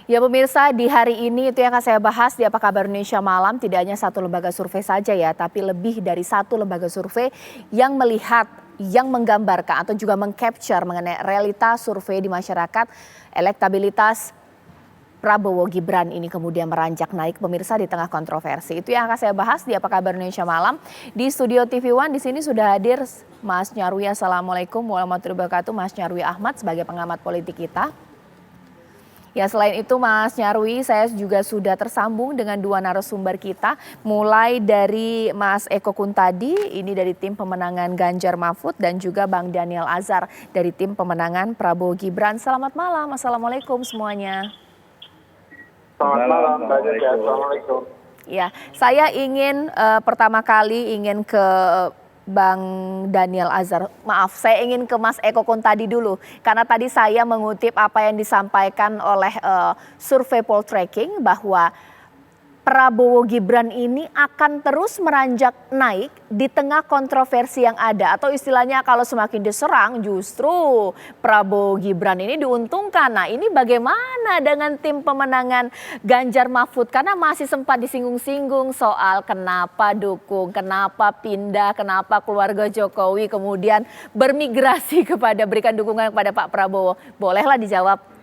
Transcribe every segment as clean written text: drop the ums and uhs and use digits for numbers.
Ya pemirsa, di hari ini itu yang akan saya bahas di Apa Kabar Indonesia Malam, tidak hanya satu lembaga survei saja ya, tapi lebih dari satu lembaga survei yang melihat, yang menggambarkan atau juga mengcapture mengenai realitas survei di masyarakat, elektabilitas Prabowo Gibran ini kemudian meranjak naik pemirsa di tengah kontroversi. Itu yang akan saya bahas di Apa Kabar Indonesia Malam. Di studio TV One di sini sudah hadir Mas Nyarwi. Assalamualaikum warahmatullahi wabarakatuh. Mas Nyarwi Ahmad sebagai pengamat politik kita. Ya selain itu Mas Nyarwi, saya juga sudah tersambung dengan dua narasumber kita. Mulai dari Mas Eko Kuntadi, ini dari tim pemenangan Ganjar Mahfud, dan juga Bang Daniel Azhar dari tim pemenangan Prabowo Gibran. Selamat malam, Assalamualaikum semuanya. Selamat malam, Mbak Jaja. Assalamualaikum. Ya, saya ingin pertama kali ingin ke Bang Daniel Azhar, maaf saya ingin ke Mas Eko Kuntadi dulu. Karena tadi saya mengutip apa yang disampaikan oleh survei Poltreking bahwa Prabowo Gibran ini akan terus meranjak naik di tengah kontroversi yang ada. Atau istilahnya kalau semakin diserang justru Prabowo Gibran ini diuntungkan. Nah ini bagaimana dengan tim pemenangan Ganjar Mahfud? Karena masih sempat disinggung-singgung soal kenapa dukung, kenapa pindah, kenapa keluarga Jokowi kemudian bermigrasi kepada berikan dukungan kepada Pak Prabowo. Bolehlah dijawab.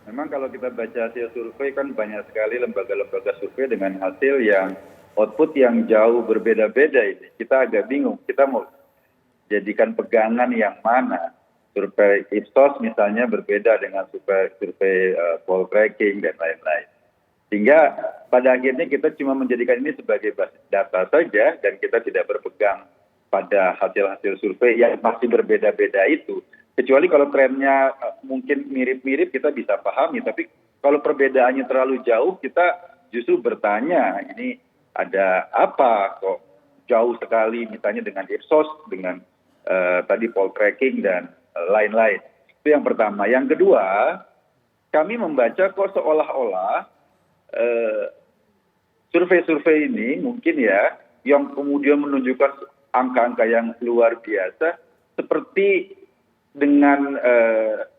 Memang kalau kita baca hasil survei kan banyak sekali lembaga-lembaga survei dengan hasil yang output yang jauh berbeda-beda ini. Kita agak bingung, kita mau jadikan pegangan yang mana. Survei Ipsos misalnya berbeda dengan survei Poltreking dan lain-lain. Sehingga pada akhirnya kita cuma menjadikan ini sebagai basis data saja dan kita tidak berpegang pada hasil-hasil survei yang masih berbeda-beda itu. Kecuali kalau trennya mungkin mirip-mirip kita bisa pahami, tapi kalau perbedaannya terlalu jauh kita justru bertanya ini ada apa kok jauh sekali misalnya dengan Ipsos, dengan tadi Poltreking dan lain-lain. Itu yang pertama. Yang kedua, kami membaca kok seolah-olah survei-survei ini mungkin ya yang kemudian menunjukkan angka-angka yang luar biasa seperti dengan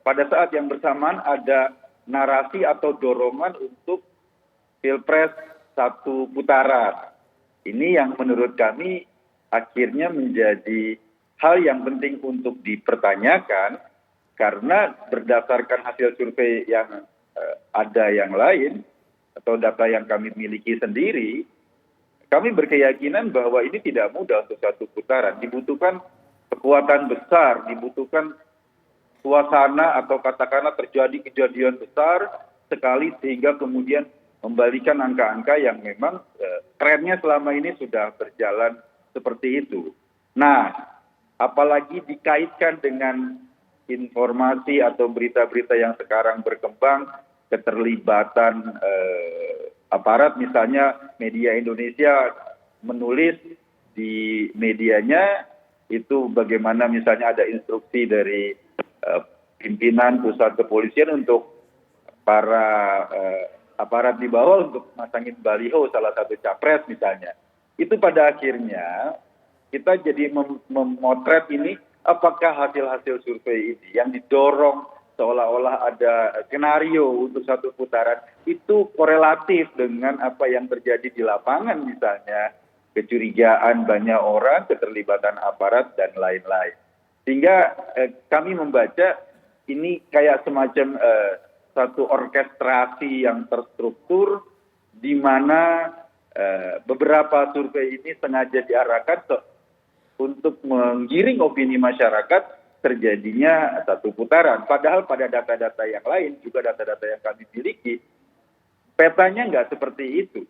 pada saat yang bersamaan ada narasi atau dorongan untuk pilpres satu putaran. Ini yang menurut kami akhirnya menjadi hal yang penting untuk dipertanyakan karena berdasarkan hasil survei yang ada yang lain atau data yang kami miliki sendiri, kami berkeyakinan bahwa ini tidak mudah untuk satu putaran. Dibutuhkan kekuatan besar, dibutuhkan suasana atau katakanlah terjadi kejadian besar sekali sehingga kemudian membalikan angka-angka yang memang trennya selama ini sudah berjalan seperti itu. Nah, apalagi dikaitkan dengan informasi atau berita-berita yang sekarang berkembang, keterlibatan aparat misalnya media Indonesia menulis di medianya itu bagaimana misalnya ada instruksi dari pimpinan pusat kepolisian untuk para aparat di bawah untuk masangin baliho salah satu capres misalnya. Itu pada akhirnya kita jadi memotret ini apakah hasil-hasil survei ini yang didorong seolah-olah ada skenario untuk satu putaran itu korelatif dengan apa yang terjadi di lapangan misalnya kecurigaan banyak orang, keterlibatan aparat dan lain-lain. Sehingga kami membaca ini kayak semacam satu orkestrasi yang terstruktur di mana beberapa survei ini sengaja diarahkan untuk menggiring opini masyarakat terjadinya satu putaran. Padahal pada data-data yang lain, juga data-data yang kami miliki, petanya nggak seperti itu.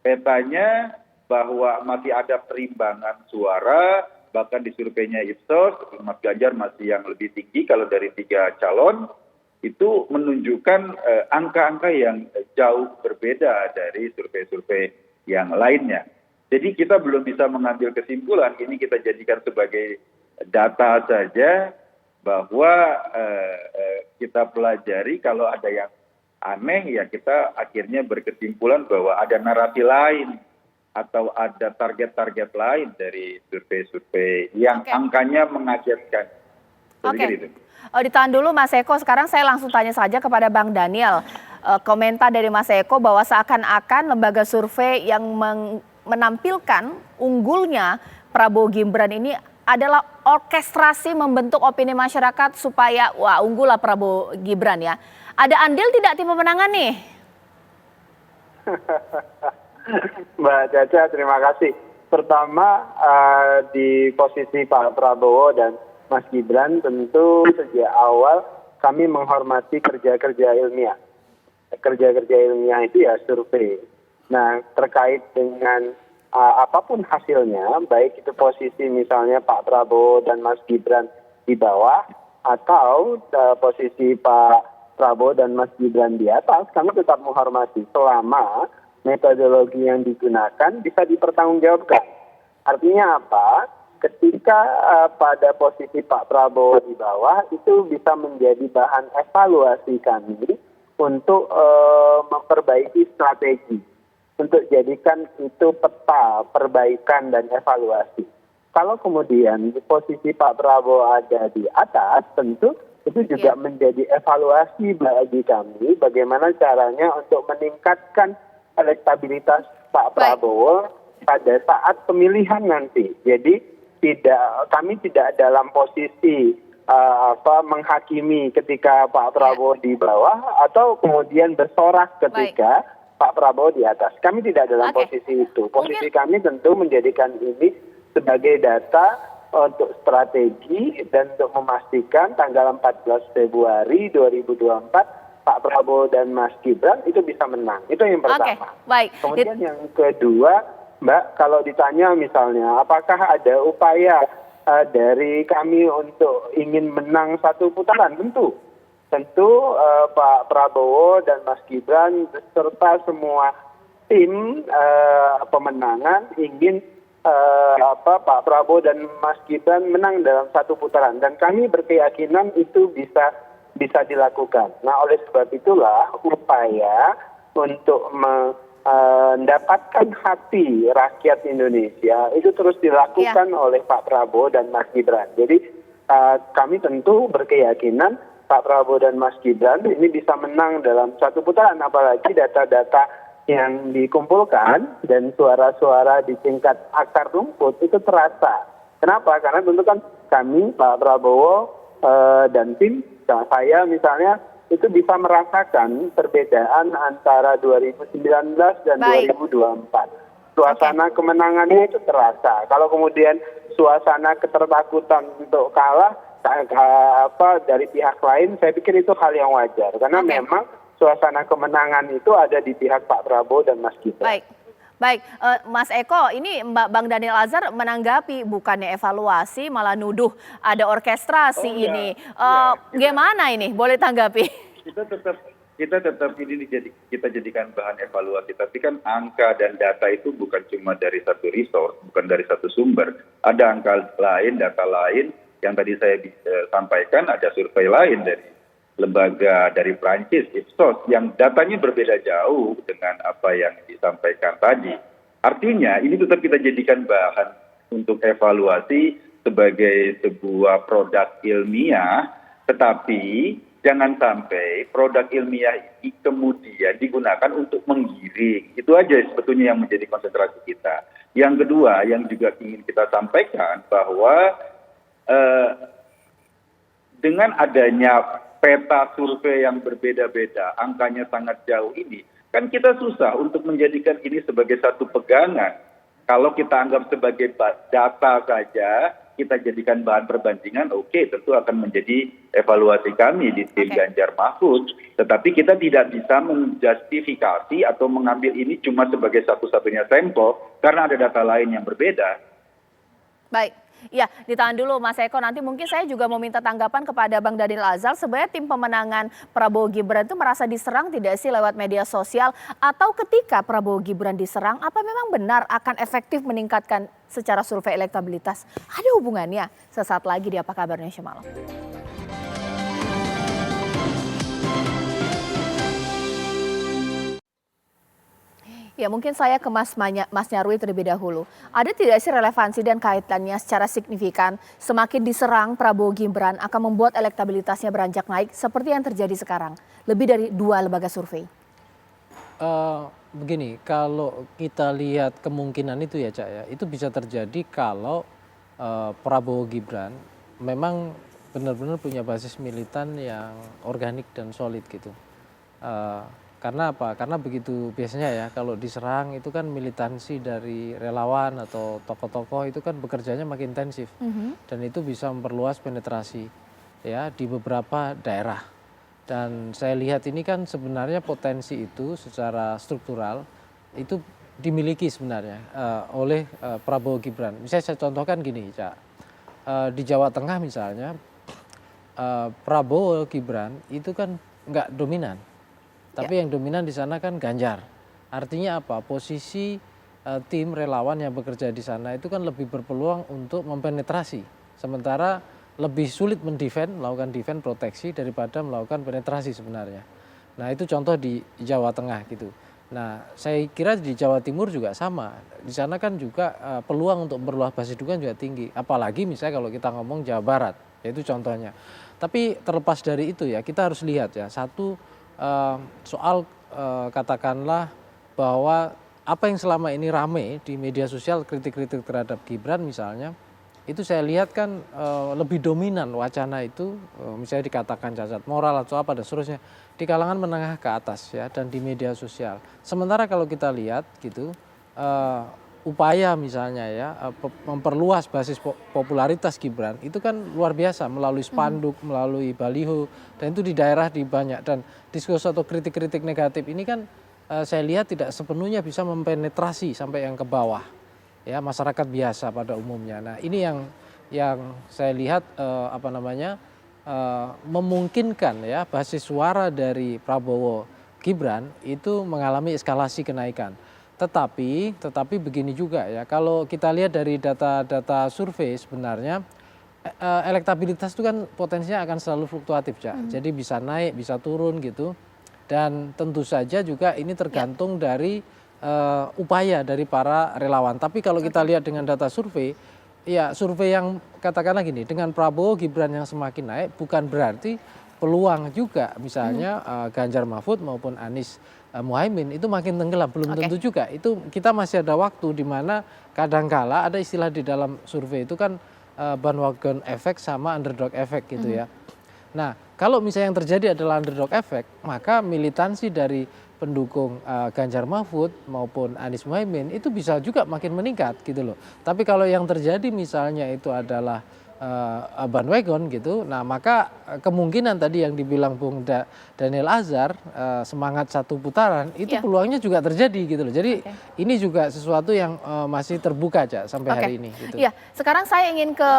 Petanya bahwa masih ada perimbangan suara, bahkan di surveinya Ipsos, Mas Ganjar masih yang lebih tinggi kalau dari 3 calon, itu menunjukkan angka-angka yang jauh berbeda dari survei-survei yang lainnya. Jadi kita belum bisa mengambil kesimpulan, ini kita jadikan sebagai data saja, bahwa kita pelajari kalau ada yang aneh ya kita akhirnya berkesimpulan bahwa ada narasi lain atau ada target-target lain dari survei-survei yang angkanya mengagetkan. Saya Oke. pikir itu. Ditahan dulu Mas Eko, sekarang saya langsung tanya saja kepada Bang Daniel. Komentar dari Mas Eko bahwa seakan-akan lembaga survei yang menampilkan unggulnya Prabowo Gibran ini adalah orkestrasi membentuk opini masyarakat supaya wah unggul lah Prabowo Gibran ya. Ada andil tidak tim pemenangan nih? Mbak Caca, terima kasih. Pertama, di posisi Pak Prabowo dan Mas Gibran, tentu sejak awal kami menghormati kerja-kerja ilmiah. Kerja-kerja ilmiah itu ya survei. Nah, terkait dengan apapun hasilnya, baik itu posisi misalnya Pak Prabowo dan Mas Gibran di bawah, atau posisi Pak Prabowo dan Mas Gibran di atas, kami tetap menghormati selama metodologi yang digunakan bisa dipertanggungjawabkan. Artinya apa? Ketika pada posisi Pak Prabowo di bawah, itu bisa menjadi bahan evaluasi kami untuk memperbaiki strategi, untuk jadikan itu peta perbaikan dan evaluasi. Kalau kemudian di posisi Pak Prabowo ada di atas, tentu itu juga menjadi evaluasi bagi kami bagaimana caranya untuk meningkatkan elektabilitas Pak Prabowo pada saat pemilihan nanti. Jadi kami tidak dalam posisi menghakimi ketika Pak Prabowo di bawah atau kemudian bersorak ketika Pak Prabowo di atas. Kami tidak dalam posisi itu. Posisi kami tentu menjadikan ini sebagai data untuk strategi dan untuk memastikan tanggal 14 Februari 2024 Pak Prabowo dan Mas Gibran itu bisa menang. Itu yang pertama. Baik. Kemudian yang kedua, Mbak, kalau ditanya misalnya apakah ada upaya dari kami untuk ingin menang satu putaran? Tentu. Pak Prabowo dan Mas Gibran beserta semua tim pemenangan ingin Pak Prabowo dan Mas Gibran menang dalam satu putaran. Dan kami berkeyakinan itu bisa dilakukan. Nah, oleh sebab itulah upaya untuk mendapatkan hati rakyat Indonesia itu terus dilakukan oleh Pak Prabowo dan Mas Gibran. Jadi kami tentu berkeyakinan Pak Prabowo dan Mas Gibran ini bisa menang dalam satu putaran, apalagi data-data yang dikumpulkan dan suara-suara di tingkat akar rumput itu terasa. Kenapa? Karena tentu kan kami, Pak Prabowo dan tim, saya misalnya itu bisa merasakan perbedaan antara 2019 dan 2024. Suasana kemenangannya itu terasa. Kalau kemudian suasana ketertakutan untuk kalah dari pihak lain, saya pikir itu hal yang wajar. Karena memang suasana kemenangan itu ada di pihak Pak Prabowo dan Mas Gibran. Baik, Mas Eko, ini Bang Daniel Azhar menanggapi bukannya evaluasi malah nuduh ada orkestrasi ini. Gimana ini? Boleh tanggapi? Kita tetap ini kita jadikan bahan evaluasi. Tapi kan angka dan data itu bukan cuma dari satu resource, bukan dari satu sumber. Ada angka lain, data lain yang tadi saya sampaikan. Ada survei lain dari lembaga dari Prancis, Ipsos, yang datanya berbeda jauh dengan apa yang disampaikan tadi. Artinya ini tetap kita jadikan bahan untuk evaluasi sebagai sebuah produk ilmiah, tetapi jangan sampai produk ilmiah ini kemudian digunakan untuk menggiring. Itu aja sebetulnya yang menjadi konsentrasi kita. Yang kedua yang juga ingin kita sampaikan bahwa dengan adanya peta survei yang berbeda-beda, angkanya sangat jauh ini, kan kita susah untuk menjadikan ini sebagai satu pegangan. Kalau kita anggap sebagai data saja, kita jadikan bahan perbandingan, oke, tentu akan menjadi evaluasi kami di tim Ganjar Mahfud. Tetapi kita tidak bisa menjustifikasi atau mengambil ini cuma sebagai satu-satunya sampel, karena ada data lain yang berbeda. Baik. Ya, ditahan dulu Mas Eko. Nanti mungkin saya juga mau minta tanggapan kepada Bang Daniel Azhar. Sebenarnya tim pemenangan Prabowo Gibran itu merasa diserang tidak sih lewat media sosial? Atau ketika Prabowo Gibran diserang, apa memang benar akan efektif meningkatkan secara survei elektabilitas? Ada hubungannya? Sesaat lagi di Apa Kabar Indonesia Malam. Ya, mungkin saya ke Mas Nyarwi terlebih dahulu. Ada tidak sih relevansi dan kaitannya secara signifikan semakin diserang Prabowo Gibran akan membuat elektabilitasnya beranjak naik seperti yang terjadi sekarang? Lebih dari 2 lembaga survei. Begini, kalau kita lihat kemungkinan itu ya Cak ya, itu bisa terjadi kalau Prabowo Gibran memang benar-benar punya basis militan yang organik dan solid gitu. Karena apa? Karena begitu biasanya ya kalau diserang itu kan militansi dari relawan atau tokoh-tokoh itu kan bekerjanya makin intensif dan itu bisa memperluas penetrasi ya di beberapa daerah. Dan saya lihat ini kan sebenarnya potensi itu secara struktural itu dimiliki sebenarnya oleh Prabowo Gibran. Misalnya saya contohkan gini, Cak. Di Jawa Tengah misalnya Prabowo Gibran itu kan nggak dominan. Tapi yang dominan di sana kan Ganjar. Artinya apa? Posisi tim relawan yang bekerja di sana itu kan lebih berpeluang untuk mempenetrasi. Sementara lebih sulit melakukan defend proteksi daripada melakukan penetrasi sebenarnya. Nah itu contoh di Jawa Tengah gitu. Nah saya kira di Jawa Timur juga sama. Di sana kan juga peluang untuk berluas basis dukungan juga tinggi. Apalagi misalnya kalau kita ngomong Jawa Barat, yaitu contohnya. Tapi terlepas dari itu ya kita harus lihat ya satu soal katakanlah bahwa apa yang selama ini rame di media sosial kritik-kritik terhadap Gibran misalnya itu saya lihat kan lebih dominan wacana itu misalnya dikatakan cacat moral atau apa dan seterusnya di kalangan menengah ke atas ya dan di media sosial. Sementara kalau kita lihat gitu upaya misalnya ya memperluas basis popularitas Gibran itu kan luar biasa melalui spanduk, melalui baliho dan itu di daerah di banyak dan diskursus atau kritik-kritik negatif ini kan saya lihat tidak sepenuhnya bisa mempenetrasi sampai yang ke bawah ya masyarakat biasa pada umumnya. Nah ini yang saya lihat memungkinkan ya basis suara dari Prabowo Gibran itu mengalami eskalasi kenaikan. Tetapi begini juga ya, kalau kita lihat dari data-data survei sebenarnya elektabilitas itu kan potensinya akan selalu fluktuatif, Cak. Jadi bisa naik, bisa turun gitu. Dan tentu saja juga ini tergantung dari upaya dari para relawan. Tapi kalau kita lihat dengan data survei, ya survei yang katakanlah gini, dengan Prabowo Gibran yang semakin naik bukan berarti peluang juga misalnya Ganjar Mahfud maupun Anies Muhaimin itu makin tenggelam, belum tentu juga. Itu kita masih ada waktu di mana kadangkala ada istilah di dalam survei itu kan bandwagon effect sama underdog effect gitu ya. Nah, kalau misalnya yang terjadi adalah underdog effect, maka militansi dari pendukung Ganjar Mahfud maupun Anies Muhaimin itu bisa juga makin meningkat gitu loh. Tapi kalau yang terjadi misalnya itu adalah bandwagon gitu, nah maka kemungkinan tadi yang dibilang Bung Daniel Azhar semangat satu putaran itu peluangnya juga terjadi gitu loh. Jadi ini juga sesuatu yang masih terbuka aja sampai hari ini. Gitu. Iya, sekarang saya ingin ke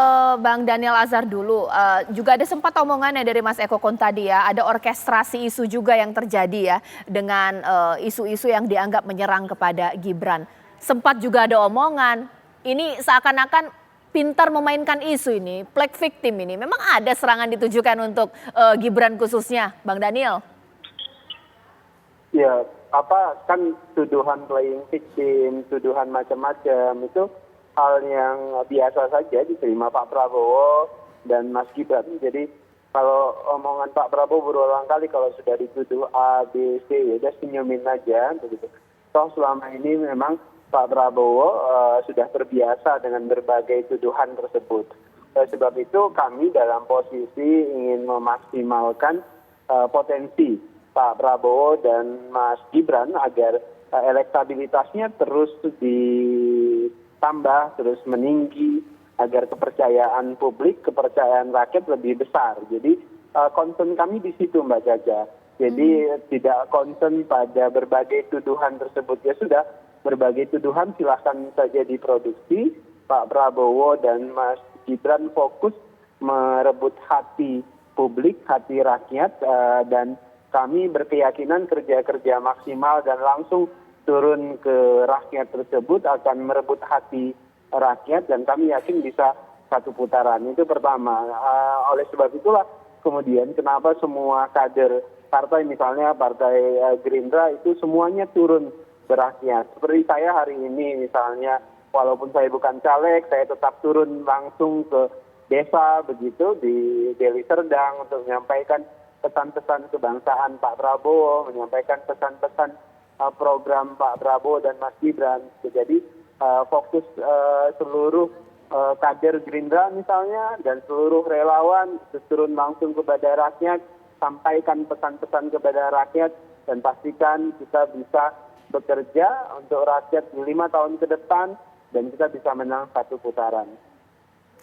Bang Daniel Azhar dulu. Juga ada sempat omongannya dari Mas Eko Kon tadi ya, ada orkestrasi isu juga yang terjadi ya dengan isu-isu yang dianggap menyerang kepada Gibran. Sempat juga ada omongan, ini seakan-akan pintar memainkan isu ini, play victim ini. Memang ada serangan ditujukan untuk Gibran khususnya, Bang Daniel? Ya, kan tuduhan playing victim, tuduhan macam-macam itu hal yang biasa saja diterima Pak Prabowo dan Mas Gibran. Jadi kalau omongan Pak Prabowo berulang kali kalau sudah dituduh A, B, C, ya udah senyumin aja begitu. Toh selama ini memang Pak Prabowo sudah terbiasa dengan berbagai tuduhan tersebut. Sebab itu kami dalam posisi ingin memaksimalkan potensi Pak Prabowo dan Mas Gibran agar elektabilitasnya terus ditambah, terus meninggi, agar kepercayaan publik, kepercayaan rakyat lebih besar. Jadi concern kami di situ Mbak Caca. Jadi tidak concern pada berbagai tuduhan tersebut. Ya sudah, berbagai tuduhan silahkan saja diproduksi. Pak Prabowo dan Mas Gibran fokus merebut hati publik, hati rakyat, dan kami berkeyakinan kerja-kerja maksimal dan langsung turun ke rakyat tersebut akan merebut hati rakyat dan kami yakin bisa satu putaran. Itu pertama. Oleh sebab itulah kemudian kenapa semua kader partai misalnya partai Gerindra itu semuanya turun berakhir. Seperti saya hari ini misalnya, walaupun saya bukan caleg, saya tetap turun langsung ke desa begitu di Deli Serdang untuk menyampaikan pesan-pesan kebangsaan Pak Prabowo, menyampaikan pesan-pesan program Pak Prabowo dan Mas Gibran. Jadi fokus seluruh kader Gerindra misalnya dan seluruh relawan turun langsung kepada rakyat, sampaikan pesan-pesan kepada rakyat dan pastikan kita bisa bekerja untuk rakyat di 5 tahun ke depan dan kita bisa menang 1 putaran.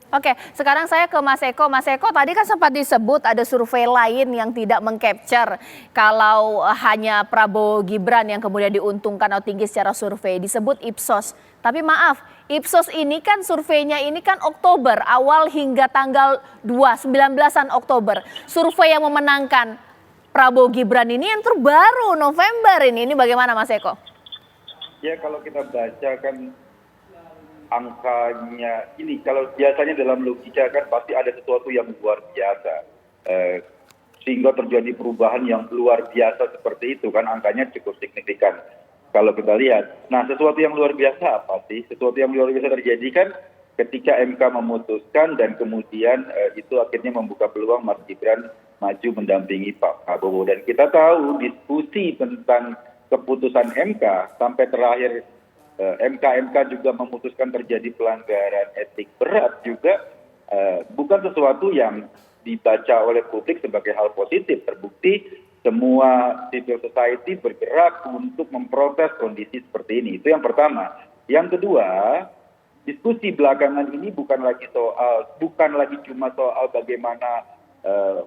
Oke, sekarang saya ke Mas Eko. Mas Eko, tadi kan sempat disebut ada survei lain yang tidak meng-capture kalau hanya Prabowo Gibran yang kemudian diuntungkan atau tinggi secara survei, disebut Ipsos. Tapi maaf, Ipsos ini kan surveinya ini kan Oktober, awal hingga tanggal 19-an Oktober. Survei yang memenangkan Prabowo Gibran ini yang terbaru November ini bagaimana Mas Eko? Ya kalau kita baca kan angkanya ini, kalau biasanya dalam logika kan pasti ada sesuatu yang luar biasa. Sehingga terjadi perubahan yang luar biasa seperti itu kan, angkanya cukup signifikan. Kalau kita lihat, nah sesuatu yang luar biasa apa sih? Sesuatu yang luar biasa terjadi kan ketika MK memutuskan dan kemudian itu akhirnya membuka peluang Mas Gibran maju mendampingi Pak Prabowo. Dan kita tahu diskusi tentang keputusan MK sampai terakhir MK juga memutuskan terjadi pelanggaran etik berat juga bukan sesuatu yang dibaca oleh publik sebagai hal positif. Terbukti semua civil society bergerak untuk memprotes kondisi seperti ini. Itu yang pertama. Yang kedua, diskusi belakangan ini bukan lagi cuma soal bagaimana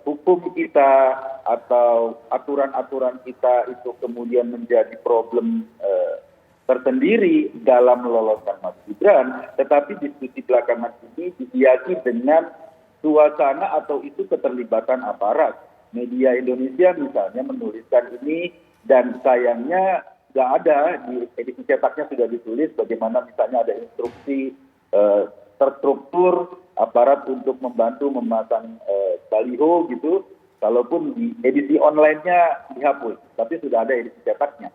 hukum kita atau aturan-aturan kita itu kemudian menjadi problem tersendiri dalam meloloskan Mas Gibran, tetapi diskusi belakangan ini dihiasi dengan suasana atau itu keterlibatan aparat. Media Indonesia misalnya menuliskan ini dan sayangnya nggak ada di edisi cetaknya sudah ditulis bagaimana misalnya ada instruksi terstruktur aparat untuk membantu memasang baliho gitu, kalaupun di edisi online-nya dihapus, tapi sudah ada edisi cetaknya.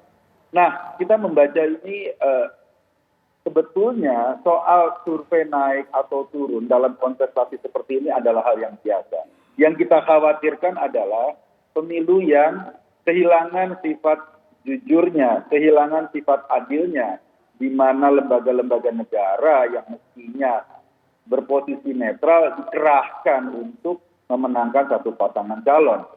Nah, kita membaca ini sebetulnya soal survei naik atau turun dalam kontestasi seperti ini adalah hal yang biasa. Yang kita khawatirkan adalah pemilu yang kehilangan sifat jujurnya, kehilangan sifat adilnya, di mana lembaga-lembaga negara yang mestinya berposisi netral dikerahkan untuk memenangkan satu pasangan calon.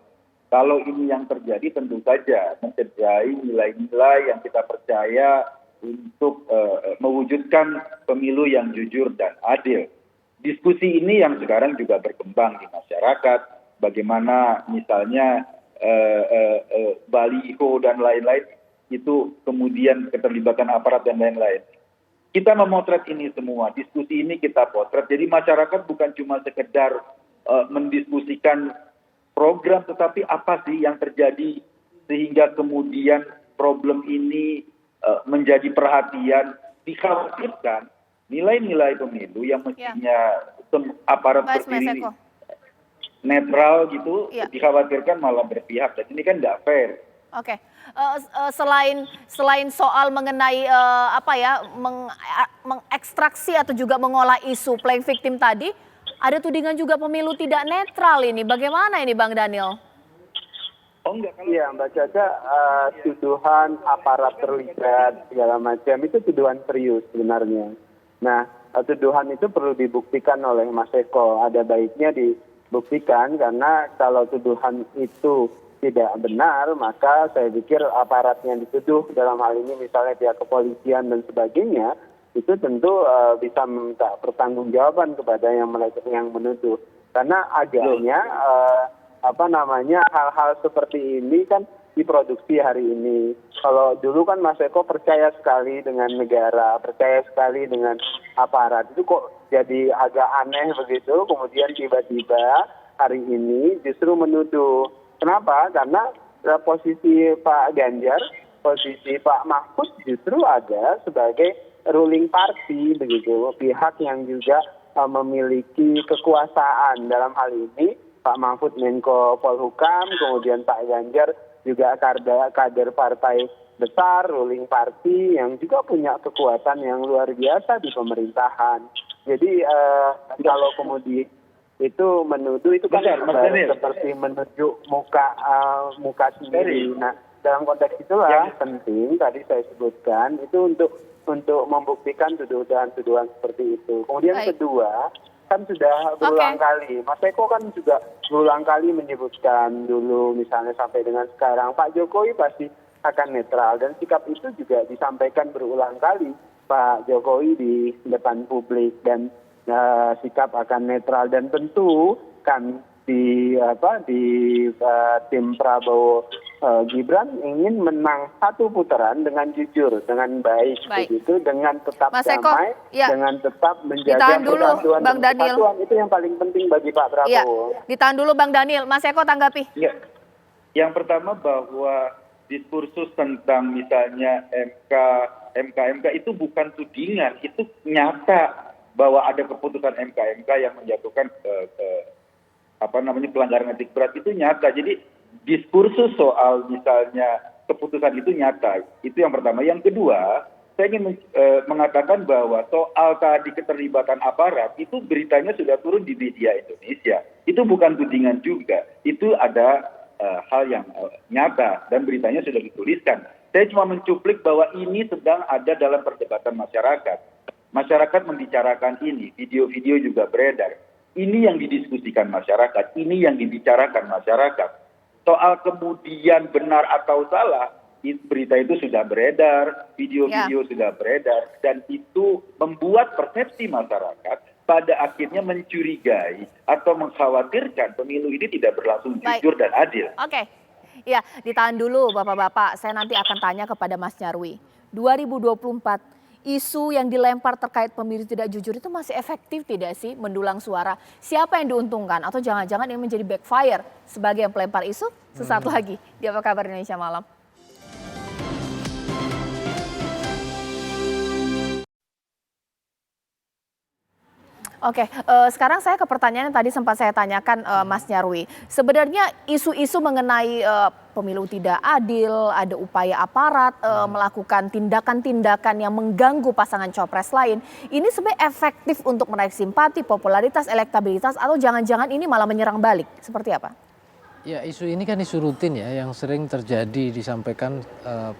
Kalau ini yang terjadi tentu saja mencederai nilai-nilai yang kita percaya untuk mewujudkan pemilu yang jujur dan adil. Diskusi ini yang sekarang juga berkembang di masyarakat, bagaimana misalnya baliho dan lain-lain itu kemudian keterlibatan aparat dan lain-lain. Kita memotret ini semua, diskusi ini kita potret. Jadi masyarakat bukan cuma sekedar mendiskusikan program, tetapi apa sih yang terjadi sehingga kemudian problem ini menjadi perhatian. Dikhawatirkan nilai-nilai pemilu yang mestinya aparat berdiri netral gitu, dikhawatirkan malah berpihak. Dan ini kan nggak fair. Oke, selain soal mengenai mengekstraksi atau juga mengolah isu playing victim tadi, ada tudingan juga pemilu tidak netral ini. Bagaimana ini Bang Daniel? Iya Mbak Caca, tuduhan aparat terlibat segala macam itu tuduhan serius sebenarnya. Nah, tuduhan itu perlu dibuktikan oleh Mas Eko. Ada baiknya dibuktikan karena kalau tuduhan itu tidak benar, maka saya pikir aparat yang dituduh dalam hal ini misalnya pihak kepolisian dan sebagainya, itu tentu bisa meminta pertanggungjawaban kepada yang menuduh. Karena agaknya hal-hal seperti ini kan diproduksi hari ini. Kalau dulu kan Mas Eko percaya sekali dengan negara, percaya sekali dengan aparat. Itu kok jadi agak aneh begitu, kemudian tiba-tiba hari ini justru menuduh. Kenapa? Karena posisi Pak Ganjar, posisi Pak Mahfud justru ada sebagai ruling party begitu, pihak yang juga memiliki kekuasaan dalam hal ini Pak Mahfud Menko Polhukam, kemudian Pak Ganjar juga kader partai besar, ruling party yang juga punya kekuatan yang luar biasa di pemerintahan. Jadi kalau kemudian itu menuduh itu kan seperti menunjuk muka sendiri. Nah, dalam konteks itulah penting tadi saya sebutkan itu untuk membuktikan tuduhan-tuduhan seperti itu. Kemudian kedua, kan sudah berulang kali, Mas Eko kan juga berulang kali menyebutkan dulu misalnya sampai dengan sekarang Pak Jokowi pasti akan netral, dan sikap itu juga disampaikan berulang kali Pak Jokowi di depan publik, dan sikap akan netral, dan tentu kan di tim Prabowo Gibran ingin menang satu putaran dengan jujur, dengan baik. Begitu, dengan tetap damai, dengan tetap menjaga persatuan dan kesatuan. Itu yang paling penting bagi Pak Prabowo. Ditahan dulu Bang Daniel, Mas Eko tanggapi. Ya. Yang pertama bahwa diskursus tentang misalnya MK itu bukan tudingan, itu nyata bahwa ada keputusan MK yang menjatuhkan pelanggaran etik berat, itu nyata. Jadi diskursus soal misalnya keputusan itu nyata. Itu yang pertama. Yang kedua, saya ingin mengatakan bahwa soal tadi keterlibatan aparat itu beritanya sudah turun di media Indonesia. Itu bukan tudingan juga. Itu ada hal yang nyata dan beritanya sudah dituliskan. Saya cuma mencuplik bahwa ini sedang ada dalam perdebatan masyarakat. Masyarakat membicarakan ini, video-video juga beredar. Ini yang didiskusikan masyarakat, ini yang dibicarakan masyarakat. Soal kemudian benar atau salah, berita itu sudah beredar, video-video sudah beredar, dan itu membuat persepsi masyarakat pada akhirnya mencurigai atau mengkhawatirkan pemilu ini tidak berlangsung jujur dan adil. Oke, ya ditahan dulu Bapak-Bapak, saya nanti akan tanya kepada Mas Nyarwi. 2024, isu yang dilempar terkait pemilu tidak jujur itu masih efektif tidak sih mendulang suara? Siapa yang diuntungkan atau jangan-jangan ini menjadi backfire sebagai yang pelempar isu? Sesaat lagi di Apa Kabar Indonesia Malam. Oke, sekarang saya ke pertanyaan yang tadi sempat saya tanyakan Mas Nyarwi. Sebenarnya isu-isu mengenai pemilu tidak adil, ada upaya aparat melakukan tindakan-tindakan yang mengganggu pasangan cawapres lain. Ini sebenarnya efektif untuk menaik simpati, popularitas, elektabilitas, atau jangan-jangan ini malah menyerang balik? Seperti apa? Ya, isu ini kan isu rutin ya yang sering terjadi disampaikan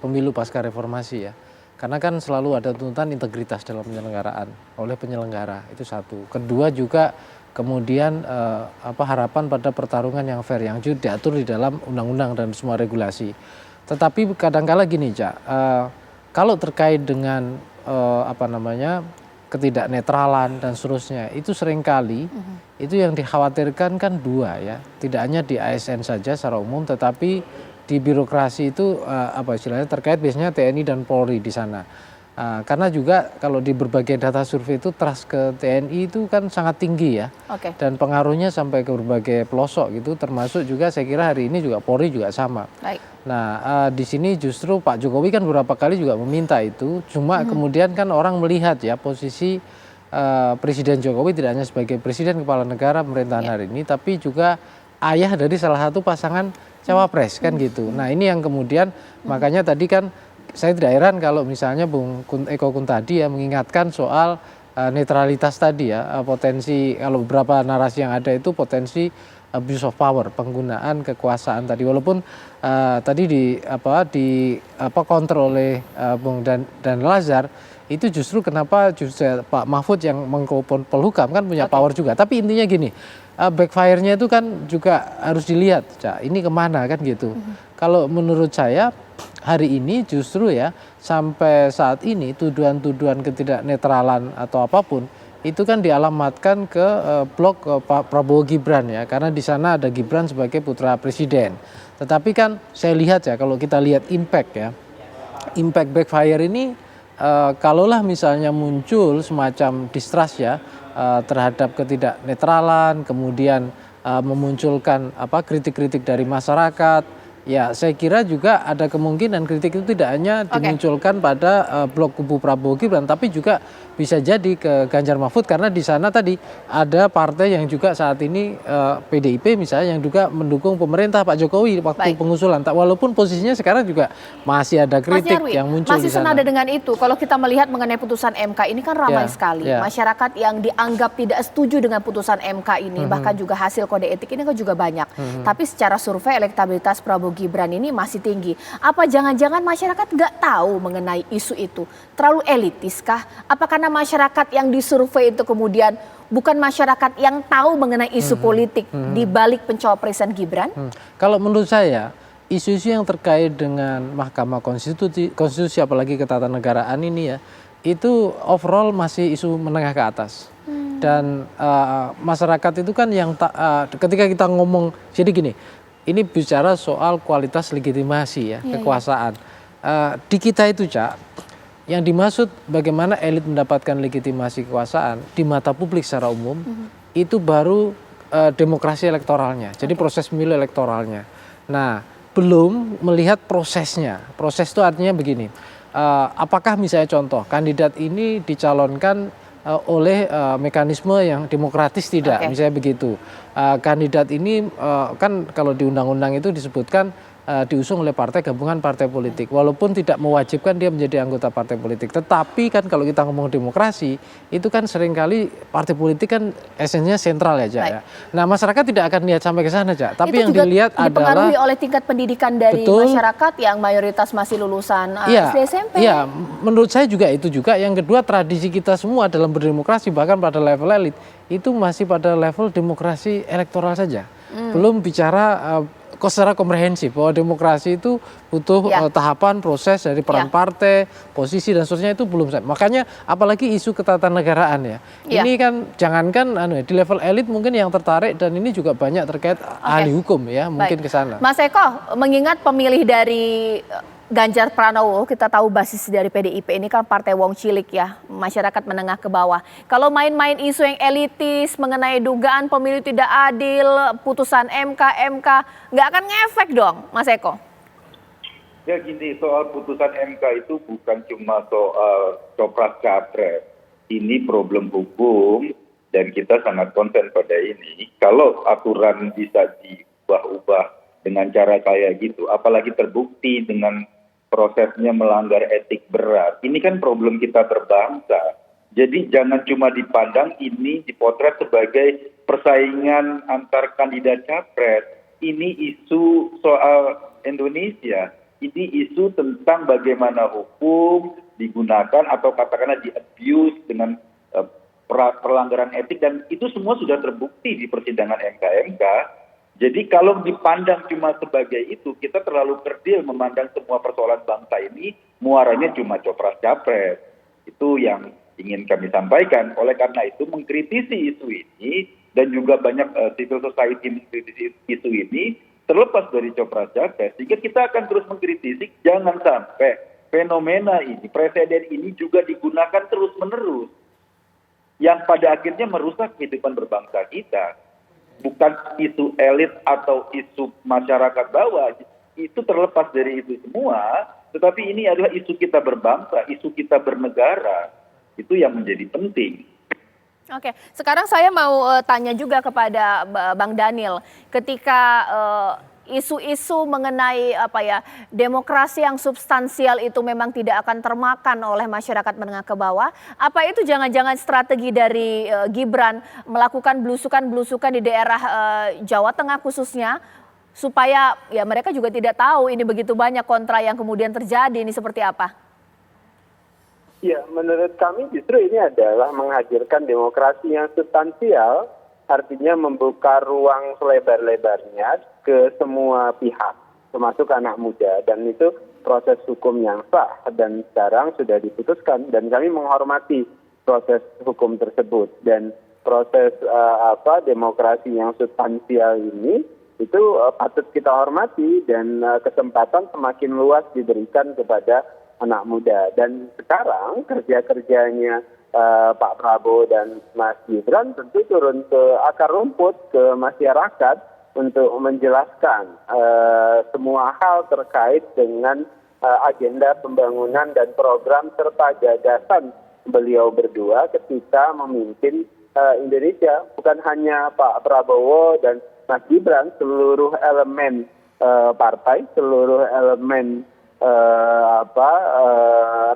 pemilu pasca reformasi ya. Karena kan selalu ada tuntutan integritas dalam penyelenggaraan oleh penyelenggara, itu satu. Kedua juga kemudian harapan pada pertarungan yang fair, yang diatur di dalam undang-undang dan semua regulasi. Tetapi kadang-kala gini, Cak, kalau terkait dengan ketidaknetralan dan seterusnya, itu seringkali itu yang dikhawatirkan kan dua ya, tidak hanya di ASN saja secara umum, tetapi di birokrasi itu istilahnya terkait biasanya TNI dan Polri di sana. Karena juga kalau di berbagai data survei itu trust ke TNI itu kan sangat tinggi ya. Dan pengaruhnya sampai ke berbagai pelosok gitu, termasuk juga saya kira hari ini juga Polri juga sama. Nah, di sini justru Pak Jokowi kan beberapa kali juga meminta itu, cuma kemudian kan orang melihat ya posisi Presiden Jokowi tidak hanya sebagai Presiden Kepala Negara pemerintahan hari ini, tapi juga ayah dari salah satu pasangan cawapres kan gitu. Nah, ini yang kemudian makanya tadi kan saya tidak heran kalau misalnya Bung Eko Kuntadi ya mengingatkan soal netralitas tadi ya, potensi kalau beberapa narasi yang ada itu potensi abuse of power, penggunaan kekuasaan tadi, walaupun tadi kontrol oleh Bung dan Lazar itu justru kenapa justru Pak Mahfud yang Menko Polhukam kan punya power juga. Tapi intinya gini, backfire-nya itu kan juga harus dilihat, Cak, ini kemana kan gitu. Kalau menurut saya hari ini justru ya sampai saat ini tuduhan-tuduhan ketidaknetralan atau apapun itu kan dialamatkan ke blok Pak Prabowo Gibran ya, karena di sana ada Gibran sebagai putra presiden. Tetapi kan saya lihat ya, kalau kita lihat impact ya, impact backfire ini kalaulah misalnya muncul semacam distrust ya terhadap ketidaknetralan, kemudian memunculkan kritik-kritik dari masyarakat, Ya, saya kira juga ada kemungkinan kritik itu tidak hanya dimunculkan pada blok kubu Prabowo Gibran, tapi juga bisa jadi ke Ganjar Mahfud karena di sana tadi ada partai yang juga saat ini PDIP misalnya yang juga mendukung pemerintah Pak Jokowi waktu pengusulan. Walaupun posisinya sekarang juga masih ada kritik yang muncul di sana. Masih senada dengan itu. Kalau kita melihat mengenai putusan MK ini kan ramai sekali. Masyarakat yang dianggap tidak setuju dengan putusan MK ini, bahkan juga hasil kode etik ini kan juga banyak. Tapi secara survei elektabilitas Prabowo Gibran ini masih tinggi. Apa jangan-jangan masyarakat nggak tahu mengenai isu itu? Terlalu elitis kah? Apa karena masyarakat yang disurvei itu kemudian bukan masyarakat yang tahu mengenai isu politik di balik pencapresan Gibran? Kalau menurut saya, isu-isu yang terkait dengan Mahkamah Konstitusi apalagi ketatanegaraan ini ya, itu overall masih isu menengah ke atas. Dan masyarakat itu kan yang ketika kita ngomong, jadi gini, ini bicara soal kualitas legitimasi ya, kekuasaan. Di kita itu Cak, yang dimaksud bagaimana elit mendapatkan legitimasi kekuasaan di mata publik secara umum, itu baru demokrasi elektoralnya, jadi proses pemilu elektoralnya. Nah, belum melihat prosesnya. Proses itu artinya begini, apakah misalnya contoh, kandidat ini dicalonkan oleh mekanisme yang demokratis tidak, misalnya begitu. Kandidat ini kan kalau di undang-undang itu disebutkan diusung oleh partai gabungan partai politik, walaupun tidak mewajibkan dia menjadi anggota partai politik. Tetapi kan kalau kita ngomong demokrasi, itu kan seringkali partai politik kan esensinya sentral ya, Cak. Ya. Nah, masyarakat tidak akan lihat sampai ke sana, Cak. Tapi itu yang dilihat adalah dipengaruhi oleh tingkat pendidikan dari masyarakat yang mayoritas masih lulusan SD SMP. Iya, menurut saya juga itu juga. Yang kedua, tradisi kita semua dalam berdemokrasi bahkan pada level elit itu masih pada level demokrasi elektoral saja. Belum bicara secara komprehensif bahwa demokrasi itu butuh tahapan proses dari peran partai, posisi dan seterusnya itu belum. Makanya apalagi isu ketatanegaraan ya. Ini kan jangankan di level elit mungkin yang tertarik dan ini juga banyak terkait ahli hukum ya, mungkin ke sana. Mas Eko, mengingat pemilih dari Ganjar Pranowo, kita tahu basis dari PDIP ini kan partai wong cilik ya, masyarakat menengah ke bawah. Kalau main-main isu yang elitis mengenai dugaan pemilu tidak adil, putusan MK, nggak akan ngefek dong, Mas Eko? Ya gini, soal putusan MK itu bukan cuma soal copras-capres. Ini problem hukum dan kita sangat konsen pada ini. Kalau aturan bisa diubah-ubah dengan cara kayak gitu, apalagi terbukti dengan prosesnya melanggar etik berat. Ini kan problem kita berbangsa. Jadi jangan cuma dipandang ini dipotret sebagai persaingan antar kandidat capres. Ini isu soal Indonesia. Ini isu tentang bagaimana hukum digunakan atau katakanlah di-abuse dengan pelanggaran etik. Dan itu semua sudah terbukti di persidangan MK. Jadi kalau dipandang cuma sebagai itu, kita terlalu kerdil memandang semua persoalan bangsa ini muaranya cuma copras-capres. Itu yang ingin kami sampaikan. Oleh karena itu mengkritisi isu ini dan juga banyak civil society mengkritisi isu ini terlepas dari copras-capres. Sehingga kita akan terus mengkritisi jangan sampai fenomena ini, presiden ini juga digunakan terus-menerus. Yang pada akhirnya merusak kehidupan berbangsa kita. Bukan isu elit atau isu masyarakat bawah, itu terlepas dari itu semua, tetapi ini adalah isu kita berbangsa, isu kita bernegara, itu yang menjadi penting. Oke, sekarang saya mau tanya juga kepada Bang Daniel, ketika isu-isu mengenai demokrasi yang substansial itu memang tidak akan termakan oleh masyarakat menengah ke bawah. Apa itu jangan-jangan strategi dari Gibran melakukan belusukan-belusukan di daerah Jawa Tengah khususnya supaya ya mereka juga tidak tahu ini begitu banyak kontra yang kemudian terjadi, ini seperti apa? Ya, menurut kami justru ini adalah menghadirkan demokrasi yang substansial. Artinya membuka ruang selebar-lebarnya ke semua pihak, termasuk anak muda. Dan itu proses hukum yang sah dan sekarang sudah diputuskan. Dan kami menghormati proses hukum tersebut. Dan proses demokrasi yang substansial ini itu patut kita hormati dan kesempatan semakin luas diberikan kepada anak muda. Dan sekarang kerja-kerjanya Pak Prabowo dan Mas Gibran tentu turun ke akar rumput, ke masyarakat, untuk menjelaskan semua hal terkait dengan agenda pembangunan dan program serta gagasan beliau berdua ketika memimpin Indonesia. Bukan hanya Pak Prabowo dan Mas Gibran, seluruh elemen partai, seluruh elemen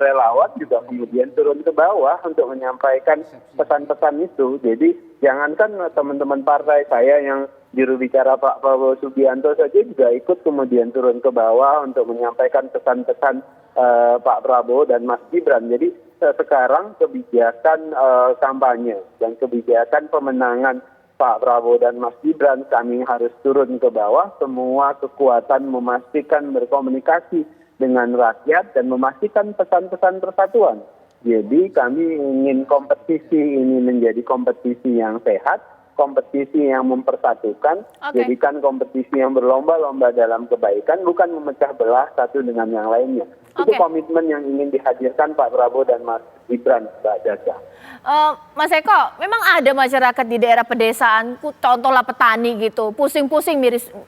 relawan juga kemudian turun ke bawah untuk menyampaikan pesan-pesan itu. Jadi jangankan teman-teman partai saya yang juru bicara Pak Prabowo Subianto saja juga ikut kemudian turun ke bawah untuk menyampaikan pesan-pesan Pak Prabowo dan Mas Gibran. Jadi sekarang kebijakan kampanye dan kebijakan pemenangan Pak Prabowo dan Mas Gibran, kami harus turun ke bawah, semua kekuatan memastikan berkomunikasi dengan rakyat dan memastikan pesan-pesan persatuan. Jadi kami ingin kompetisi ini menjadi kompetisi yang sehat, kompetisi yang mempersatukan, jadikan kompetisi yang berlomba-lomba dalam kebaikan, bukan memecah belah satu dengan yang lainnya. Itu komitmen yang ingin dihadirkan Pak Prabowo dan Mas Gibran, Mbak Caca. Mas Eko, memang ada masyarakat di daerah pedesaan, contohlah petani gitu, pusing-pusing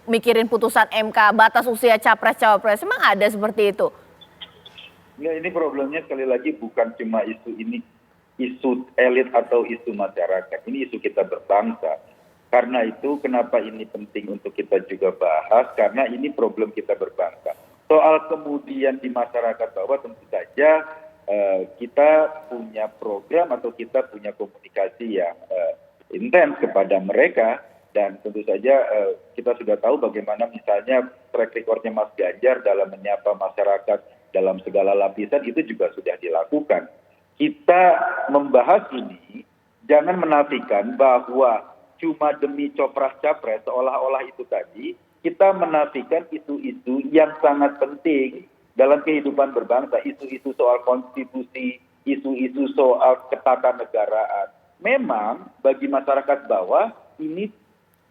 mikirin putusan MK, batas usia capres-cawapres, memang ada seperti itu? Ya, ini problemnya sekali lagi bukan cuma isu ini, isu elit atau isu masyarakat, ini isu kita berbangsa. Karena itu kenapa ini penting untuk kita juga bahas, karena ini problem kita berbangsa. Soal kemudian di masyarakat bawah tentu saja kita punya program atau kita punya komunikasi yang intens kepada mereka, dan tentu saja kita sudah tahu bagaimana misalnya track recordnya Mas Ganjar dalam menyapa masyarakat dalam segala lapisan itu juga sudah dilakukan. Kita membahas ini jangan menafikan bahwa cuma demi copras-capres seolah-olah itu tadi kita menafikan isu-isu yang sangat penting dalam kehidupan berbangsa, isu-isu soal konstitusi, isu-isu soal ketatanegaraan. Memang bagi masyarakat bawah ini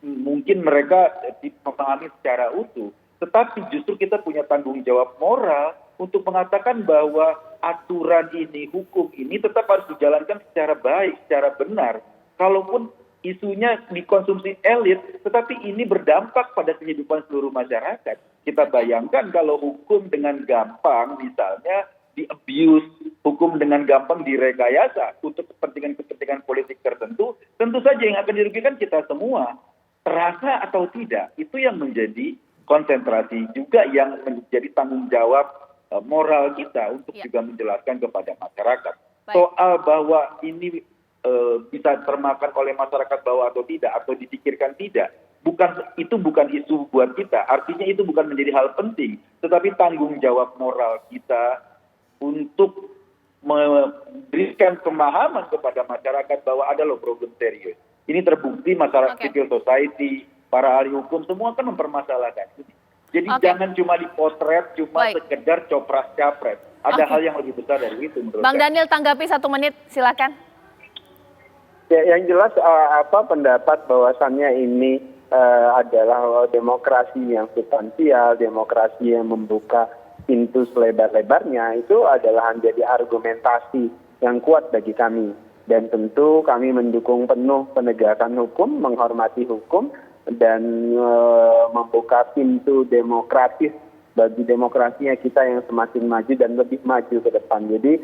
mungkin mereka memahami secara utuh, tetapi justru kita punya tanggung jawab moral untuk mengatakan bahwa aturan ini, hukum ini tetap harus dijalankan secara baik, secara benar. Kalaupun isunya dikonsumsi elit, tetapi ini berdampak pada kehidupan seluruh masyarakat. Kita bayangkan kalau hukum dengan gampang misalnya di-abuse, hukum dengan gampang direkayasa untuk kepentingan-kepentingan politik tertentu, tentu saja yang akan dirugikan kita semua. Terasa atau tidak, itu yang menjadi konsentrasi juga yang menjadi tanggung jawab moral kita untuk juga menjelaskan kepada masyarakat. Soal bahwa ini bisa termakan oleh masyarakat bawah atau tidak, atau dipikirkan tidak, itu bukan isu buat kita. Artinya itu bukan menjadi hal penting, tetapi tanggung jawab moral kita untuk memberikan pemahaman kepada masyarakat bahwa ada loh problem serius. Ini terbukti masyarakat civil society, para ahli hukum semua kan mempermasalahkan ini. Jadi jangan cuma dipotret, cuma sekedar copras-capres. Ada hal yang lebih besar dari itu menurut Bang Daniel, tanggapi 1 menit, silakan. Ya, yang jelas pendapat bahwasannya ini adalah demokrasi yang substansial, demokrasi yang membuka pintu selebar-lebarnya, itu adalah menjadi argumentasi yang kuat bagi kami. Dan tentu kami mendukung penuh penegakan hukum, menghormati hukum, dan membuka pintu demokratis bagi demokrasinya kita yang semakin maju dan lebih maju ke depan. Jadi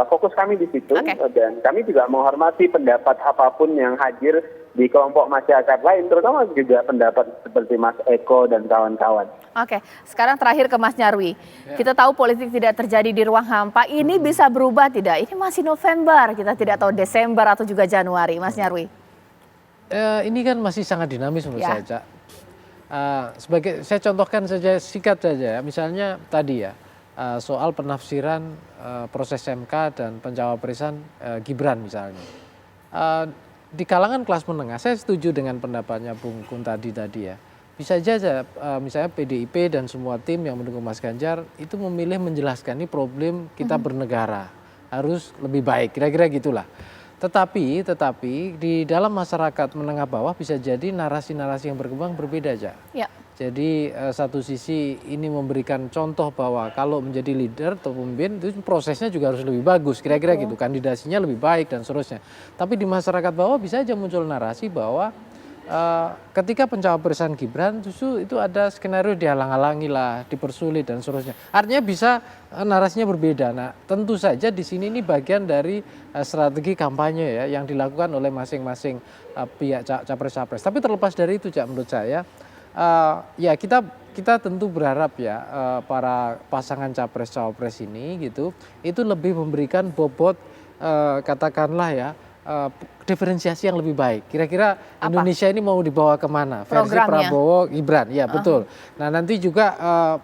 fokus kami di situ, dan kami juga menghormati pendapat apapun yang hadir di kelompok masyarakat lain, terutama juga pendapat seperti Mas Eko dan kawan-kawan. Oke, sekarang terakhir ke Mas Nyarwi. Kita tahu politik tidak terjadi di ruang hampa, ini bisa berubah tidak? Ini masih November, kita tidak tahu Desember atau juga Januari, Mas Nyarwi. Ini kan masih sangat dinamis menurut saya, Cak. Saya contohkan saja, singkat saja ya, misalnya tadi ya, soal penafsiran proses MK dan pencawapresan Gibran misalnya. Di kalangan kelas menengah, saya setuju dengan pendapatnya Bung Kun tadi ya. Bisa saja misalnya PDIP dan semua tim yang mendukung Mas Ganjar itu memilih menjelaskan ini problem kita bernegara, harus lebih baik, kira-kira gitulah. Tetapi di dalam masyarakat menengah bawah bisa jadi narasi-narasi yang berkembang berbeda aja. Ya. Jadi satu sisi ini memberikan contoh bahwa kalau menjadi leader atau pemimpin itu prosesnya juga harus lebih bagus, kira-kira gitu, kandidasinya lebih baik dan seterusnya. Tapi di masyarakat bawah bisa aja muncul narasi bahwa ketika pencawapresan Gibran justru itu ada skenario dihalang-halangi lah, dipersulit dan seterusnya. Artinya bisa narasinya berbeda. Nah, tentu saja di sini ini bagian dari strategi kampanye ya yang dilakukan oleh masing-masing pihak capres-capres. Tapi terlepas dari itu, Cak, menurut saya ya kita tentu berharap ya para pasangan capres-cawapres ini gitu itu lebih memberikan bobot katakanlah ya diferensiasi yang lebih baik. Kira-kira Indonesia ini mau dibawa kemana? Versi Programnya. Prabowo, Gibran, ya betul. Nah nanti juga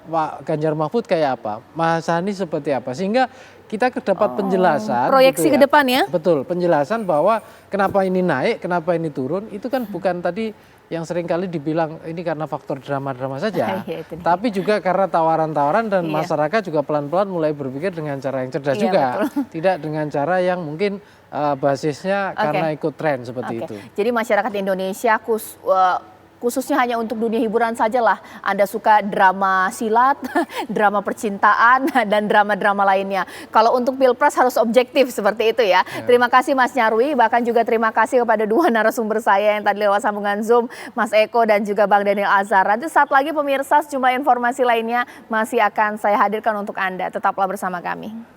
Pak Ganjar Mahfud kayak apa? Mas Anies seperti apa? Sehingga kita dapat penjelasan. Proyeksi gitu ke depan ya? Betul, penjelasan bahwa kenapa ini naik, kenapa ini turun, itu kan bukan tadi yang seringkali dibilang ini karena faktor drama-drama saja, Iya, itu dia. tapi juga karena tawaran-tawaran dan Iya. masyarakat juga pelan-pelan mulai berpikir dengan cara yang cerdas Iya, juga, betul. tidak dengan cara yang mungkin basisnya karena ikut tren seperti Oke. itu. Jadi masyarakat Indonesia khususnya hanya untuk dunia hiburan saja lah. Anda suka drama silat, drama percintaan, dan drama-drama lainnya. Kalau untuk Pilpres harus objektif seperti itu ya. Terima kasih Mas Nyarwi, bahkan juga terima kasih kepada dua narasumber saya yang tadi lewat sambungan Zoom, Mas Eko dan juga Bang Daniel Azhar. Nanti saat lagi pemirsa sejumlah informasi lainnya masih akan saya hadirkan untuk Anda. Tetaplah bersama kami.